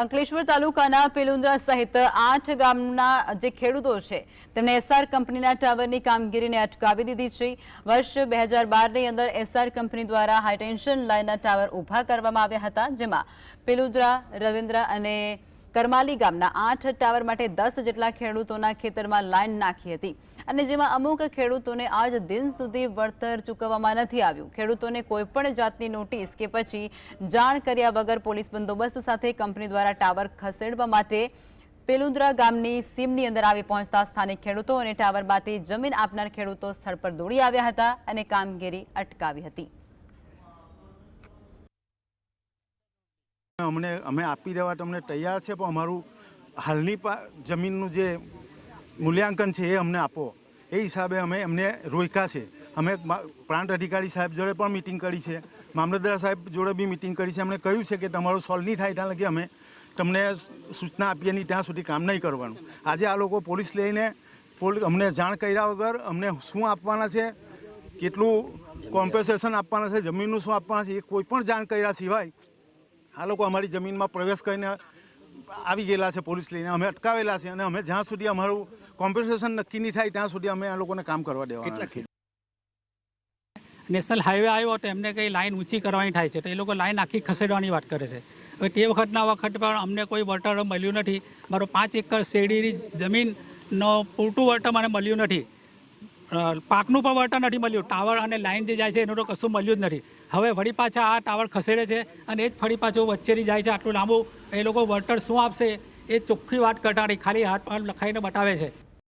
અંકલેશ્વર તાલુકાના પેલુન્દ્રા સહિત 8 ગામના જે ખેડૂતો છે તેમણે એસઆર કંપનીના ટાવરની કામગીરીને અટકાવી દીધી છે। વર્ષ 2012ની અંદર એસઆર કંપની દ્વારા હાઈટેન્શન લાઇનના ટાવર ઊભા કરવામાં આવ્યા હતા, જેમાં પેલુન્દ્રા, રવિન્દ્ર અને કરમાલી ગામના 8 ટાવર માટે 10 જેટલા ખેડૂતોના ખેતરમાં લાઇન નાખી હતી અને જેમાં અમુક ખેડૂતોને આજ દિન સુધી વળતર ચૂકવવામાં નથી આવ્યું। ખેડૂતોને કોઈપણ જાતની નોટિસ કે પછી જાણ કર્યા વગર પોલીસ બંદોબસ્ત સાથે કંપની દ્વારા ટાવર ખસેડવા માટે પેલુન્દ્રા ગામની સીમની અંદર આવી પહોંચતા સ્થાનિક ખેડૂતો અને ટાવર માટે જમીન આપનાર ખેડૂતો સ્થળ પર દોડી આવ્યા હતા અને કામગીરી અટકાવી હતી। અમે આપી દેવા તમને તૈયાર છે, પણ અમારું હાલની જમીનનું જે મૂલ્યાંકન છે એ અમને આપો, એ હિસાબે અમે એમને રોક્યા છે। અમે પ્રાંત અધિકારી સાહેબ જોડે પણ મિટિંગ કરી છે, મામલતદાર સાહેબ જોડે બી મિટિંગ કરી છે। અમને કહ્યું છે કે તમારું સોલ્વ નહીં થાય ત્યાં લગી અમે તમને સૂચના આપીએ નહીં ત્યાં સુધી કામ નહીં કરવાનું। આજે આ લોકો પોલીસ લઈને અમને જાણ કર્યા વગર અમને શું આપવાના છે, કેટલું કોમ્પન્સેશન આપવાના છે, જમીનનું શું આપવાના છે, એ કોઈ પણ જાણ કર્યા સિવાય આ લોકો અમારી જમીનમાં પ્રવેશ કરીને આવી ગયેલા છે। પોલીસ લઈને અમે અટકાવેલા છે અને અમે જ્યાં સુધી અમારું કોમ્પન્સેશન નક્કી નહીં થાય ત્યાં સુધી અમે આ લોકોને કામ કરવા દેવાના છે। નેશનલ હાઈવે આવ્યો તો એમને કંઈ લાઈન ઊંચી કરવાની થાય છે તો એ લોકો લાઈન આખી ખસેડવાની વાત કરે છે। હવે તે વખત પણ અમને કોઈ વળતર મળ્યું નથી। મારો 5 એકર શેરડીની જમીનનો પૂરતું વળતર મને મળ્યું નથી, પાકનું પણ વળતર નથી મળ્યું, ટાવર અને લાઈન જે જાય છે એનું તો કશું મળ્યું જ નથી। હવે ફરી પાછા આ ટાવર ખસેડે છે અને એ જ ફરી પાછું વચ્ચેથી જાય છે આટલું લાંબુ। એ લોકો વળતર શું આપશે એ ચોખ્ખી વાત કરતા નથી, ખાલી હાથ લખાઈને બતાવે છે।